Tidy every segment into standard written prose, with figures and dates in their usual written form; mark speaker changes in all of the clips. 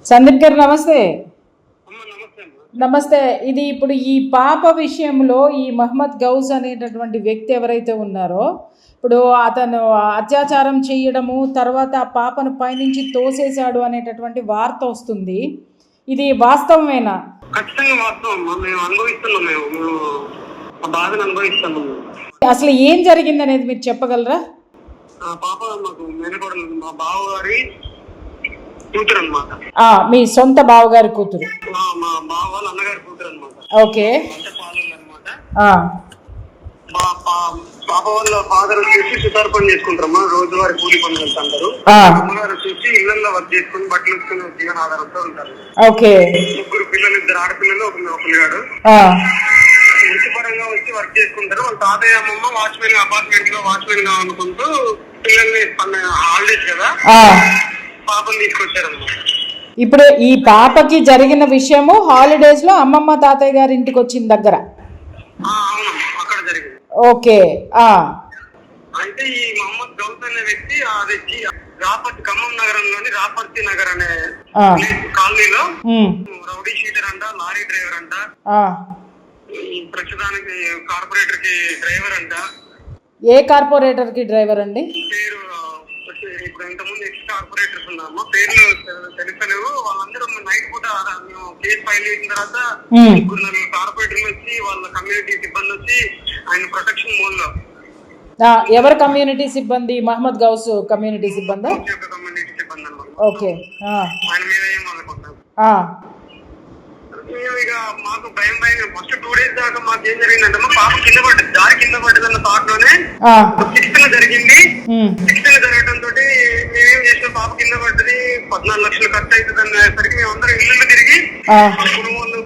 Speaker 1: సందీప్ గారు నమస్తే. నమస్తే. ఇది ఇప్పుడు ఈ పాప విషయంలో ఈ మహమ్మద్ గౌస్ అనేటటువంటి వ్యక్తి ఎవరైతే ఉన్నారో ఇప్పుడు అతను అత్యాచారం చేయడము, తర్వాత ఆ పాపను పైనుంచి తోసేశాడు అనేటటువంటి వార్త వస్తుంది. ఇది వాస్తవమేనా?
Speaker 2: ఖచ్చితంగా వాస్తవం. మేము అనుభవిస్తున్నాం, మేము బాధను అనుభవిస్తున్నాం.
Speaker 1: అసలు ఏం జరిగింది అనేది మీరు చెప్పగలరా?
Speaker 2: పాప మాకు మేనకోడలు, మా బావగారి కూతురు అనమాట.
Speaker 1: మీ సొంత బావగారి కూతురు?
Speaker 2: మా బావ వాళ్ళ అన్నగారి కూతురు అనమాట.
Speaker 1: ఓకే.
Speaker 2: పాప వాళ్ళ ఫాదర్ వచ్చేసి సుతార్ పని చేసుకుంటారమ్మా, రోజువారీ కూలి పనులు వెళ్తుంటారు. అమ్మగారు వచ్చేసి ఇళ్లలో వర్క్ చేసుకుని బట్టలు వేసుకుని జీవన ఆధారంతో ఉంటారు.
Speaker 1: ఓకే.
Speaker 2: ముగ్గురు పిల్లలు, 2 ఆడపిల్లలు, ఒక పిల్లగాడు. వృత్తిపరంగా వచ్చి వర్క్ చేసుకుంటారు. వాళ్ళ తాతయ్య అమ్మమ్మ వాచ్మెన్, అపార్ట్మెంట్ లో వాచ్మెన్ గా అనుకుంటూ పిల్లల్ని హాలిడేస్ కదా పాపను తీసుకొచ్చారన్నమాట.
Speaker 1: ఇప్పుడు ఈ పాపకి జరిగిన విషయము హాలిడేస్ లో అమ్మమ్మ తాతయ్య గారి ఇంటికి వచ్చిన దగ్గర?
Speaker 2: అవునమ్మా, అక్కడ జరిగింది.
Speaker 1: ఓకే.
Speaker 2: అయితే ఈ మహమ్మద్ గౌస్ అనే వ్యక్తి రాపర్తి, ఖమ్మం నగరంలోని రాపర్తి నగర్ అనే కాలనీలో రౌడీ షీటర్ అంట, లారీ డ్రైవర్ అంట, ప్రస్తుతానికి కార్పొరేటర్ కి డ్రైవర్ అంట.
Speaker 1: ఏ కార్పొరేటర్ కి డ్రైవర్ అండి?
Speaker 2: పేరు ఇప్పుడు ఇంతకుముందు ఎక్స్ కార్పొరేటర్స్ ఉన్నారమ్మా, పేర్లు తెలుస్తలేవు. వాళ్ళందరూ నైట్ పూట మేము కేసు ఫైల్ చేసిన తర్వాత 3 కార్పొరేటర్లు వచ్చి, వాళ్ళ కమ్యూనిటీ సిబ్బంది వచ్చి ఆయన ప్రొటెక్షన్ మోడ్ లో.
Speaker 1: ఎవరు కమ్యూనిటీ సిబ్బంది? మహమ్మద్ గౌస్ కమ్యూనిటీ సిబ్బంది?
Speaker 2: కమ్యూనిటీ సిబ్బంది అన్నమాట.
Speaker 1: ఓకే.
Speaker 2: ఆయన మీద ఏం అనుకుంటాం. మేము ఇక మాకు భయం ఫస్ట్ 2 days దాకా మాకు ఏం జరిగిందంటే, మా పాప కింద పడ్డది, దారి కింద పడ్డదన్న థాట్ లోనే 6th జరిగింది. 6th జరగడంతో మేమేం చేసిన, పాప కింద పడ్డది, 14 లక్షలు ఖర్చు అవుతుంది అనేసరికి మేమందరం ఇల్లు తిరిగి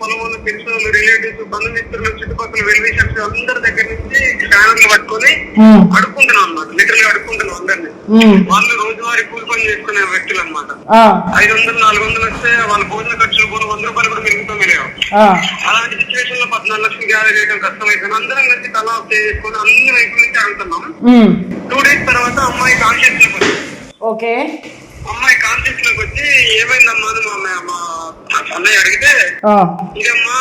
Speaker 2: పొలవాళ్ళు, తెలిసిన వాళ్ళు, రిలేటివ్స్, బంధుమిత్రులు, చుట్టుపక్కల వెల్ విషర్స్ అందరి దగ్గర నుంచి స్కానర్లు పట్టుకొని అడుక్కుంటున్నాం అన్నమాట. లిటరల్ గా అడుక్కుంటున్నాం అందరినీ. వాళ్ళు రోజువారీ కూలి పని చేసుకునే వ్యక్తులు అనమాట. 500, 400 వస్తే వాళ్ళ భోజన ఖర్చులు పోను 100 రూపాయలు కూడా మిగులుతాం. అలాంటి సిచ్యువేషన్ లో 14 లక్షలు గ్యాదర్ చేయడం కష్టమైంది. అందరం కలిసి తలా చేసుకుని అన్ని వైపుల నుంచి అడుగుతున్నాం. 2 days తర్వాత అమ్మాయి కాన్షియస్ లోకి వచ్చింది.
Speaker 1: ఓకే.
Speaker 2: అమ్మాయి కాన్షియస్ లోకి వచ్చి ఏమైందమ్మా మా అన్నయ్య అడిగితే, ఇదమ్మా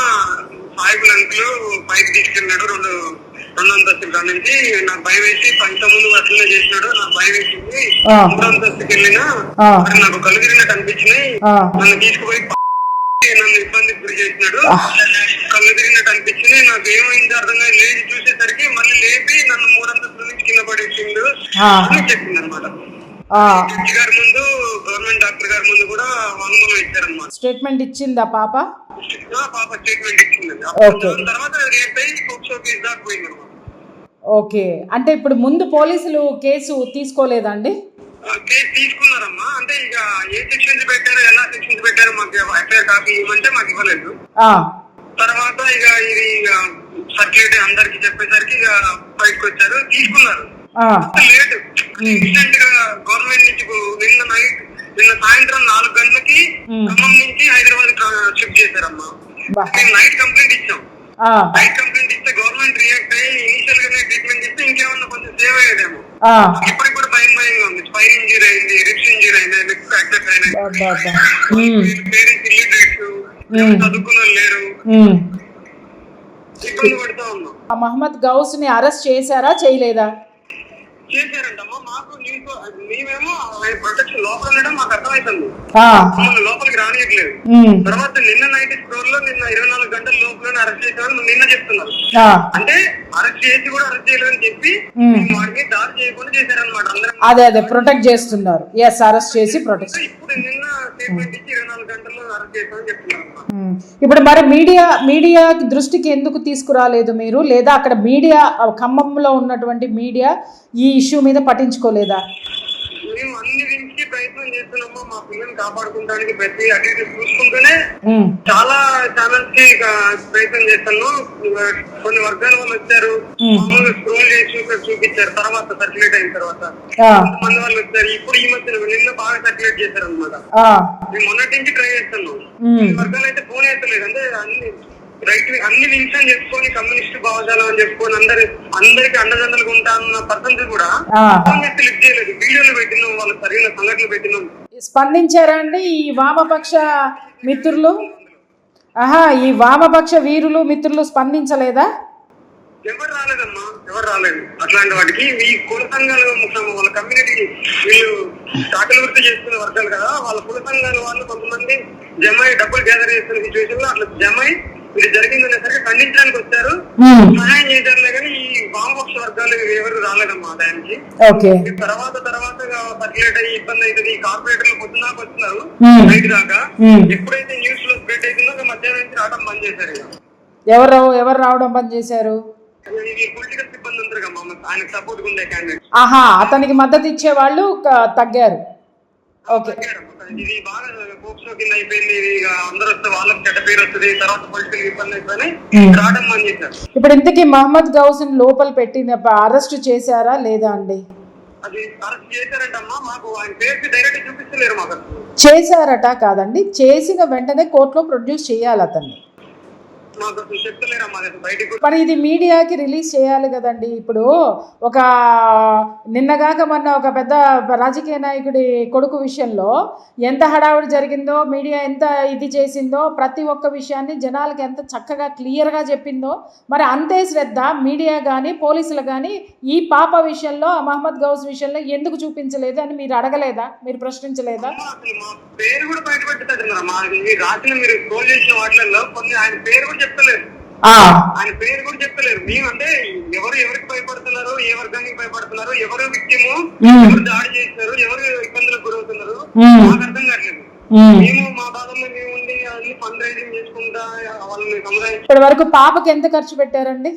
Speaker 2: సాయిబుల్ అంకులు పైకి తీసుకెళ్ళినాడు 2 అంతస్తుల కాడ నుంచి, నాకు భయం వేసి ఇంతకుముందు అట్లనే చేసినాడు, నాకు భయం వేసింది, 3 అంతస్తుకి వెళ్ళినా నాకు కళ్ళు తిరిగినట్టు అనిపించినాయి, నన్ను తీసుకుపోయి నన్ను ఇబ్బందికి గురి చేసినాడు, కళ్ళు తిరిగినట్టు అనిపించింది, నాకు ఏమైంది అర్థం కాదు, లేచి చూసేసరికి మళ్ళీ లేపి నన్ను 3 అంతస్తుల నుంచి కింద పడేసిండు అని చెప్పింది అనమాట. జడ్జి గారి ముందు, గవర్నమెంట్ డాక్టర్ గారి ముందు కూడా వాంగ్మూలం ఇచ్చారనమాట.
Speaker 1: స్టేట్మెంట్ ఇచ్చిందా పాప?
Speaker 2: పాప స్టేట్మెంట్ ఇచ్చిందండి. తర్వాత రియాక్ట్ అయ్యి పోక్సో కేసు దాకా పోయింది అనమాట.
Speaker 1: ఓకే. అంటే ఇప్పుడు ముందు పోలీసులు కేసు తీసుకోలేదండి?
Speaker 2: కేసు తీసుకున్నారమ్మా. అంటే ఇక ఏ సెక్షన్స్ పెట్టారో, ఎలా సెక్షన్స్ పెట్టారో మాకు ఎఫ్ఐఆర్ కాపీ ఇవ్వమంటే మాకు ఇవ్వలేదు. తర్వాత ఇక ఇది సర్క్యులేట్ అందరికి చెప్పేసరికి ఇక బయటకు వచ్చారు, తీసుకున్నారు. లేట్ రీసెంట్ గా గవర్నమెంట్ నుంచి నిన్న సాయంత్రం 4 గంటలకి ఖమ్మం నుంచి హైదరాబాద్ షిఫ్ట్ చేశారమ్మా. మేము నైట్ కంప్లైంట్ ఇచ్చాం. నైట్ కంప్లైంట్ ఇస్తే గవర్నమెంట్ రియాక్ట్ అయ్యి ఇనిషియల్ గానే ట్రీట్మెంట్ ఇస్తే ఇంకేమన్నా కొంచెం సేవ్ అయ్యేదేమో. ఇప్పటికి కూడా భయంగా ఉంది. స్పైన్ ఇంజరీ అయింది, రిబ్స్ ఇంజరీ అయినాయి, లెగ్ ఫ్రాక్చర్స్ అయినాయి, పేరెంట్స్ ఇల్లిటరేట్స్, చదువుకున్న లేరు, ఇబ్బంది పడుతూ ఉన్నాం.
Speaker 1: మహమ్మద్ గౌస్ ని అరెస్ట్ చేశారా, చేయలేదా?
Speaker 2: చేశారంటమ్మా. మాకు మేమేమో ప్రొటెక్షన్ లోపల ఉండడం మాకు అర్థమవుతుంది, లోపలికి రానియట్లేదు. తర్వాత నిన్న నైట్ స్టోర్ లో నిన్న 24 గంటల లోపలనే అరెస్ట్ చేశారని నిన్న చెప్తున్నారు. అంటే అరెస్ట్ చేసి కూడా అరెస్ట్ చేయలేదని చెప్పి వాడిని దాడి చేయకుండా చేశారనమాట.
Speaker 1: అదే ప్రొటెక్ట్ చేస్తున్నారు. ఎస్, అరెస్ట్ చేసి ప్రొటెక్ట్.
Speaker 2: ఇప్పుడు నిన్న స్టేట్మెంట్ ఇచ్చి 24 గంటల్లో అరెస్ట్ చేశారని చెప్తున్నారు.
Speaker 1: ఇప్పుడు మరి మీడియా దృష్టికి ఎందుకు తీసుకురాలేదు మీరు? లేదా అక్కడ మీడియా, ఖమ్మంలో ఉన్నటువంటి మీడియా ఈ ఇష్యూ మీద పట్టించుకోలేదా?
Speaker 2: మేము అన్ని నుంచి ప్రయత్నం చేస్తున్నాము, మా పిల్లల్ని కాపాడుకోవడానికి ప్రతి అటు ఇటు చూసుకుంటూనే చాలా ఛానల్స్ కి ప్రయత్నం చేస్తున్నాం. కొన్ని వర్గాల వాళ్ళు వచ్చారు, స్క్రోల్ చేసి చూపించారు, తర్వాత సర్క్యులేట్ అయిన తర్వాత కొంతమంది వాళ్ళు వచ్చారు. ఇప్పుడు ఈ మధ్య నిన్న బాగా సర్క్యులేట్ చేశారు అనమాట. మేము మొన్నటి నుంచి ట్రై చేస్తున్నాం. వర్గాలు అయితే ఫోన్ ఎత్తలేదు. అంటే అన్ని నిమిషం చెప్పుకొని కమ్యూనిస్ట్ భావజాలం అని చెప్పుకొని అందరికి అండదండలుగా ఉంటా అన్న పర్సన్స్ కూడా ఫోన్ చేసి లిఫ్ట్ చేయలేదు. వీడియోలు పెట్టినాం, వాళ్ళకి సరైన సంఘటనలు పెట్టినాం.
Speaker 1: స్పందించారా అండి ఈ వామపక్ష మిత్రులు? ఈ వామపక్ష వీరులు మిత్రులు స్పందించలేదా?
Speaker 2: ఎవరు రాలేదమ్మా, ఎవరు రాలేదు. అట్లాంటి వాటికి ఈ కుల సంఘాలు వాళ్ళ కమ్యూనిటీ వీళ్ళు చాకలి వృత్తి చేసుకునే వర్గాలు కదా, వాళ్ళ కుల సంఘాల వాళ్ళు కొంతమంది జమై డబ్బులు గ్యాదర్ చేస్తున్న సిచ్యువేషన్ లో అట్లా జమై ఇది జరిగిందనేసరికి ఖండించడానికి వచ్చారు, సహాయం చేశారులే కానీ ఈ వామపక్ష వర్గాలు ఎవరు రాలేదమ్మా దానికి. తర్వాత సర్క్యులేట్ అయ్యి ఇబ్బంది అవుతుంది. ఈ కార్పొరేటర్లు పొద్దున్నాక వస్తున్నారు నైట్ దాకా. ఎప్పుడైతే న్యూస్ లో స్ప్రెడ్ అవుతుందో మధ్యాహ్నం నుంచి రావడం బంద్ చేశారు.
Speaker 1: ఎవరు రావడం బంద్ చేశారు?
Speaker 2: పొలిటికల్ సిబ్బంది ఉంటారు కదా, ఆయనకు సపోర్ట్ ఉండే క్యాండిడేట్.
Speaker 1: అతనికి మద్దతు ఇచ్చే వాళ్ళు తగ్గారు.
Speaker 2: ఇది బాగా పోక్సో కింద అయిపోయింది. ఇక అందరూ వస్తే వాళ్ళకి చెడ్డ పేరు వస్తుంది, తర్వాత పొలిటికల్ ఇబ్బంది అయిపోయి రావడం బంద్ చేశారు.
Speaker 1: ఇప్పుడు ఇంతకీ మహమ్మద్ గౌస్ లోపల పెట్టిన అరెస్ట్ చేశారా లేదా అండి?
Speaker 2: అది అరెస్ట్ చేశారంటమ్మా, మాకు ఆయన పేరు డైరెక్ట్ చూపిస్తలేరు మాకు.
Speaker 1: చేశారట కాదండి, చేసిన వెంటనే కోర్టులో ప్రొడ్యూస్ చేయాలి అతన్ని. మరి ఇది మీడియాకి రిలీజ్ చేయాలి కదండి. ఇప్పుడు ఒక నిన్నగాక మొన్న ఒక పెద్ద రాజకీయ నాయకుడి కొడుకు విషయంలో ఎంత హడావుడి జరిగిందో, మీడియా ఎంత ఇది చేసిందో, ప్రతి ఒక్క విషయాన్ని జనాలకి ఎంత చక్కగా క్లియర్గా చెప్పిందో, మరి అంతే శ్రద్ధ మీడియా కానీ పోలీసులు కానీ ఈ పాప విషయంలో, మహమ్మద్ గౌస్ విషయంలో ఎందుకు చూపించలేదు అని మీరు అడగలేదా? మీరు ప్రశ్నించలేదా?
Speaker 2: పేరు కూడా బయటపెట్టారు, ఆయన పేరు కూడా చెప్తలేరు. మేమంటే ఎవరు ఎవరికి భయపడుతున్నారు, ఏ వర్గానికి భయపడుతున్నారు, ఎవరు విక్టిము, ఎవరు దాడి చేస్తున్నారు, ఎవరు ఇబ్బందులకు గురవుతున్నారు మాకు అర్థం కావట్లేదు. మేము మా భాగంలో మేము ఉండి అన్ని ఫండ్ రైజింగ్ చేసుకుంటా వాళ్ళని సముదాయం.
Speaker 1: ఇప్పటి వరకు పాపకి ఎంత ఖర్చు పెట్టారండి?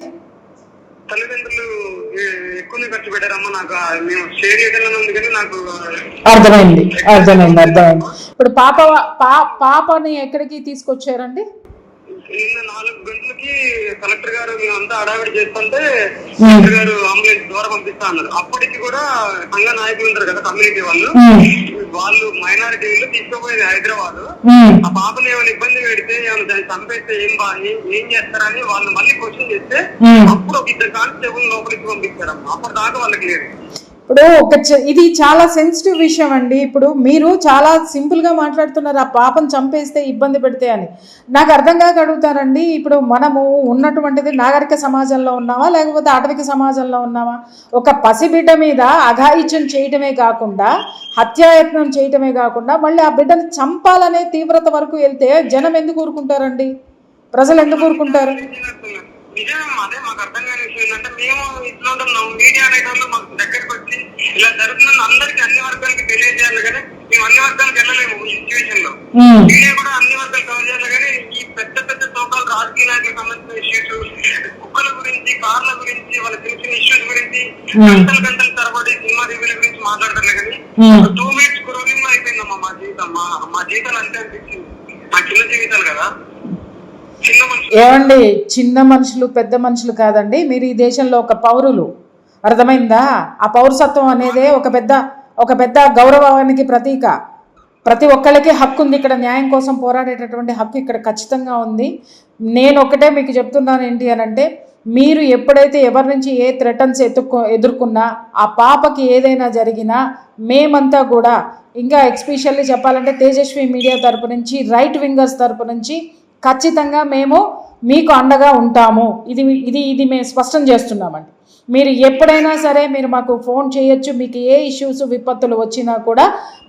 Speaker 2: తల్లిదండ్రులు ఎక్కువనే ఖర్చు పెట్టారమ్మా. నాకు మేము షేర్ చేయడం ఉంది కానీ నాకు
Speaker 1: అర్థమైంది. ఇప్పుడు పాపని ఎక్కడికి తీసుకొచ్చారండి?
Speaker 2: నిన్న 4 గంటలకి కలెక్టర్ గారు మేమంతా అడావిడి చేస్తుంటే కలెక్టర్ గారు అంబులెన్స్ ద్వారా పంపిస్తా అన్నారు. అప్పటికి కూడా సంఘ నాయకులు ఉంటారు కదా కమ్యూనిటీ వాళ్ళు మైనారిటీ వీళ్ళు తీసుకోపోయేది హైదరాబాద్. ఆ పాపని ఏమైనా ఇబ్బంది పెడితే ఏమైనా చంపేస్తే ఏం చేస్తారని వాళ్ళు మళ్ళీ క్వశ్చన్ చేస్తే అప్పుడు ఒక 2 కానిస్టేబుల్ లోపలికి పంపిస్తారమ్మా. అప్పటి దాకా వాళ్ళకి లేదు.
Speaker 1: ఇప్పుడు ఇది చాలా సెన్సిటివ్ విషయం అండి. ఇప్పుడు మీరు చాలా సింపుల్గా మాట్లాడుతున్నారు, ఆ పాపను చంపేస్తే ఇబ్బంది పెడితే అని. నాకు అర్థం కాక అడుగుతారండి, ఇప్పుడు మనము ఉన్నటువంటిది నాగరిక సమాజంలో ఉన్నామా లేకపోతే ఆటవిక సమాజంలో ఉన్నామా? ఒక పసిబిడ్డ మీద అఘాయిత్యం చేయటమే కాకుండా, హత్యాయత్నం చేయటమే కాకుండా మళ్ళీ ఆ బిడ్డను చంపాలనే తీవ్రత వరకు వెళ్తే జనం ఎందుకు ఊరుకుంటారండి? ప్రజలు ఎందుకు ఊరుకుంటారు?
Speaker 2: నిజం అదే మాకు అర్థం కాని విషయం ఏంటంటే, మేము ఇట్లా ఉంటున్నాం మీడియా అనేటప్పుడు మాకు దగ్గరకు వచ్చి ఇలా జరుగుతుందని అందరికి అన్ని వర్గాలకి తెలియజేయాలి కానీ మేము అన్ని వర్గాలకు వెళ్ళలేము. ఈ సిచ్యువేషన్ లో మీడియా కూడా అన్ని వర్గాలు కవర్ చేయాలి కానీ ఈ పెద్ద పెద్ద తోకాలు రాజకీయ నాయకులకు సంబంధించిన ఇష్యూస్, కుక్కల గురించి, కార్ల గురించి, వాళ్ళ తెలిసిన ఇష్యూస్ గురించి గంటల తరబడి సినిమా రివ్యూల గురించి మాట్లాడతారు కానీ 2 minutes స్క్రోలింగ్ లో అయిపోయిందమ్మా మా జీవితం. మా జీవితాలు అంతే అనిపించింది. మా చిన్న జీవితాలు కదా.
Speaker 1: ఏమండి, చిన్న మనుషులు పెద్ద మనుషులు కాదండి, మీరు ఈ దేశంలో ఒక పౌరులు, అర్థమైందా? ఆ పౌరసత్వం అనేదే ఒక పెద్ద గౌరవానికి ప్రతీక. ప్రతి ఒక్కళ్ళకి హక్కు ఉంది, ఇక్కడ న్యాయం కోసం పోరాడేటటువంటి హక్కు ఇక్కడ ఖచ్చితంగా ఉంది. నేను ఒకటే మీకు చెప్తున్నాను ఏంటి అని అంటే, మీరు ఎప్పుడైతే ఎవరి నుంచి ఏ థ్రెటన్స్ ఎదుర్కొన్నా, ఆ పాపకి ఏదైనా జరిగినా మేమంతా కూడా, ఇంకా ఎస్పెషల్లీ చెప్పాలంటే తేజస్వి మీడియా తరపు నుంచి, రైట్ వింగర్స్ తరపు నుంచి ఖచ్చితంగా మేము మీకు అండగా ఉంటాము. ఇది మేము స్పష్టం చేస్తున్నామండి. మీరు ఎప్పుడైనా సరే మీరు మాకు ఫోన్ చేయొచ్చు. మీకు ఏ ఇష్యూస్ విపత్తులు వచ్చినా కూడా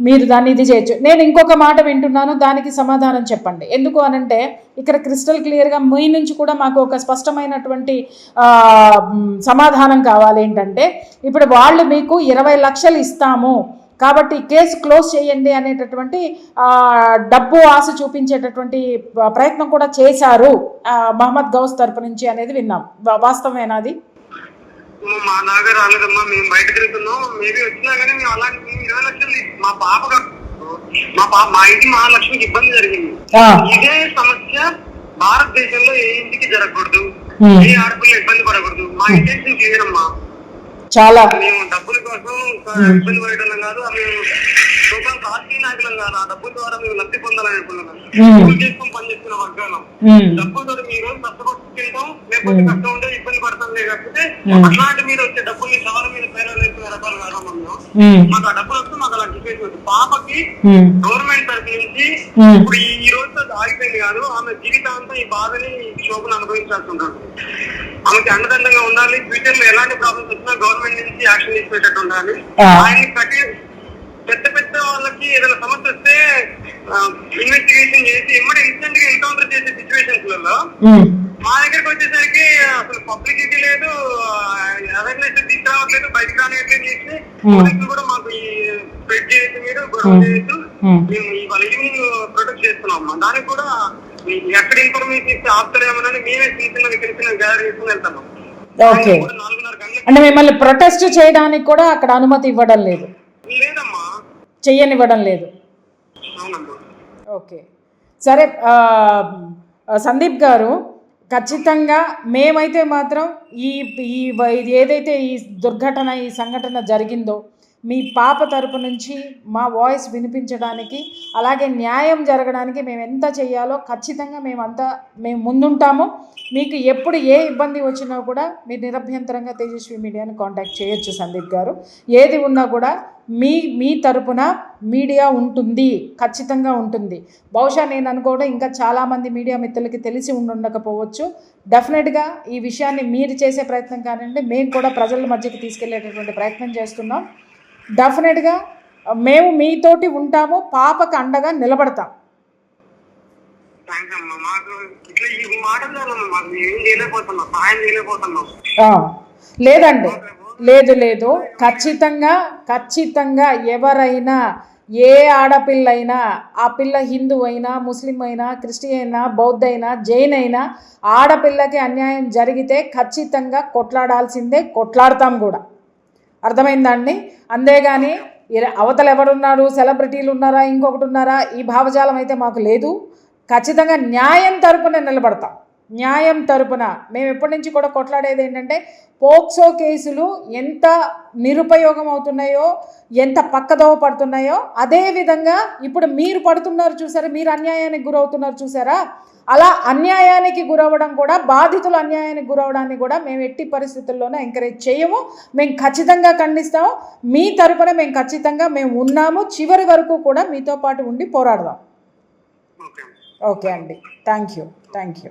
Speaker 1: మీరు దాన్ని ఇది చేయొచ్చు. నేను ఇంకొక మాట వింటున్నాను, దానికి సమాధానం చెప్పండి. ఎందుకు అనంటే ఇక్కడ క్రిస్టల్ క్లియర్గా మీ నుంచి కూడా మాకు ఒక స్పష్టమైనటువంటి సమాధానం కావాలి. ఏంటంటే ఇప్పుడు వాళ్ళు మీకు 20 లక్షలు ఇస్తాము కాబట్టి కేసు క్లోజ్ చేయండి అనేటటువంటి డబ్బు ఆశ చూపించేటటువంటి ప్రయత్నం కూడా చేశారు మహమ్మద్ గౌస్ తరపు నుంచి అనేది విన్నాం. వాస్తవేనా అది?
Speaker 2: మా నాగా రాలేదమ్మా, మేము బయట తిరుగుతున్నాం. మేబీ వచ్చినా కానీ మేము అలాంటి 20 లక్షలు మా పాప మా ఇంటి మహాలక్ష్మికి ఇబ్బంది జరిగింది. ఇదే సమస్య భారతదేశంలో ఏ ఇంటికి జరగకూడదు, ఏ ఆడపిల్ల ఇబ్బంది పడకూడదు. మా ఇంటెన్షన్ క్లియర్ అమ్మా. చాలా మేము డబ్బుల కోసం ఇబ్బంది పడటం కాదు, మేము రాజకీయ నాయకులం కాదు. ఆ డబ్బుల ద్వారా మేము లబ్ధి పొందాలనుకున్నాం. చేసుకుని పనిచేస్తున్న వర్గాలం డబ్బులతో ఈ రోజు కష్టపడుతుంటాం, లేకపోతే కష్టం ఉంటే ఇబ్బంది పడతాం. లేకపోతే అట్లాంటి మీరు వచ్చే డబ్బుల్ని సవాల మీద పేరు రకాలు కాదమ్మా. మాకు ఆ డబ్బులు వస్తే మాకు అలా డిఫెన్స్ పాపకి గవర్నమెంట్ తరఫు నుంచి ఇప్పుడు ఈ రోజుతో ఆగిపోయింది కాదు. ఆమె జీవితాంతం ఈ బాధని శోభను అనుభవించాల్సి ఉంటుంది. ఆమెకి అండదండంగా ఉండాలి. ఫ్యూచర్ లో ఎలాంటి ప్రాబ్లమ్స్ వచ్చినా గవర్నమెంట్ నుంచి యాక్షన్ తీసుకునేటట్టు ఉండాలి. ఆయన్ని కట్టి పెద్ద పెద్ద వాళ్ళకి ఏదైనా సమస్య వస్తే ఇన్వెస్టిగేషన్ చేసి ఎమ్మడి ఇన్స్టెంట్ గా ఎన్కౌంటర్ చేసే సిచ్యువేషన్స్ లలో మా దగ్గరకు వచ్చేసరికి అసలు పబ్లిసిటీ లేదు, అవేర్నెస్ తీసుకురావట్లేదు, బయటకు రానియట్లేదు. చేసి పోలీసులు కూడా మాకు ఈ స్ప్రెడ్ చేయొచ్చు, మీరు గొడవ చేయొచ్చు, మేము ఇవాళ ఈవినింగ్ ప్రొటెక్ట్ చేస్తున్నాం. దానికి కూడా ఎక్కడ ఇన్ఫర్మేషన్ ఇస్తే ఆపుతారేమోనని మేమే చిన్న చిన్న గ్యాదర్ చేసుకుని వెళ్తాము.
Speaker 1: ఓకే, అంటే మిమ్మల్ని ప్రొటెస్ట్ చేయడానికి కూడా అక్కడ అనుమతి ఇవ్వడం లేదు?
Speaker 2: లేదమ్మా,
Speaker 1: చెయ్యనివ్వడం లేదు. ఓకే, సరే సందీప్ గారు, ఖచ్చితంగా మేమైతే మాత్రం ఇది ఏదైతే ఈ దుర్ఘటన, ఈ సంఘటన జరిగిందో మీ పాప తరపు నుంచి మా వాయిస్ వినిపించడానికి, అలాగే న్యాయం జరగడానికి మేము ఎంత చేయాలో ఖచ్చితంగా మేము ముందుంటాము. మీకు ఎప్పుడు ఏ ఇబ్బంది వచ్చినా కూడా మీరు నిరభ్యంతరంగా తేజస్వి మీడియాని కాంటాక్ట్ చేయొచ్చు సందీప్ గారు. ఏది ఉన్నా కూడా మీ తరపున మీడియా ఉంటుంది, ఖచ్చితంగా ఉంటుంది. బహుశా నేను అనుకోవడం ఇంకా చాలామంది మీడియా మిత్రులకి తెలిసి ఉండకపోవచ్చు. డెఫినెట్గా ఈ విషయాన్ని మీరు చేసే ప్రయత్నం కానివ్వండి, మేము కూడా ప్రజల మధ్యకి తీసుకెళ్లేటటువంటి ప్రయత్నం చేస్తున్నాం. డెఫినెట్గా మేము మీతోటి ఉంటాము, పాపకు అండగా నిలబడతాం. లేదండి, లేదు, ఖచ్చితంగా ఎవరైనా, ఏ ఆడపిల్లైనా, ఆ పిల్ల హిందూ అయినా, ముస్లిం అయినా, క్రిస్టియన్ అయినా, బౌద్ధ అయినా, జైన్ అయినా, ఆడపిల్లకి అన్యాయం జరిగితే ఖచ్చితంగా కొట్లాడాల్సిందే, కొట్లాడతాం కూడా. అర్థమైందండి? అంతేగాని అవతల ఎవరున్నారు, సెలబ్రిటీలు ఉన్నారా, ఇంకొకటి ఉన్నారా, ఈ భావజాలం అయితే మాకు లేదు. ఖచ్చితంగా న్యాయం తరపున నిలబడతాం. న్యాయం తరపున మేము ఎప్పటి నుంచి కూడా కొట్లాడేది ఏంటంటే, పోక్సో కేసులు ఎంత నిరుపయోగం అవుతున్నాయో, ఎంత పక్కదోవ పడుతున్నాయో, అదేవిధంగా ఇప్పుడు మీరు పడుతున్నారు చూసారా, మీరు అన్యాయానికి గురవుతున్నారు చూసారా, అలా అన్యాయానికి గురవ్వడం కూడా, బాధితులు అన్యాయానికి గురవడాన్ని కూడా మేము ఎట్టి పరిస్థితుల్లోనూ ఎంకరేజ్ చేయము. మేము ఖచ్చితంగా ఖండిస్తాము. మీ తరపున మేము ఖచ్చితంగా ఉన్నాము. చివరి వరకు కూడా మీతో పాటు ఉండి పోరాడదాం. ఓకే అండి, థ్యాంక్ యూ.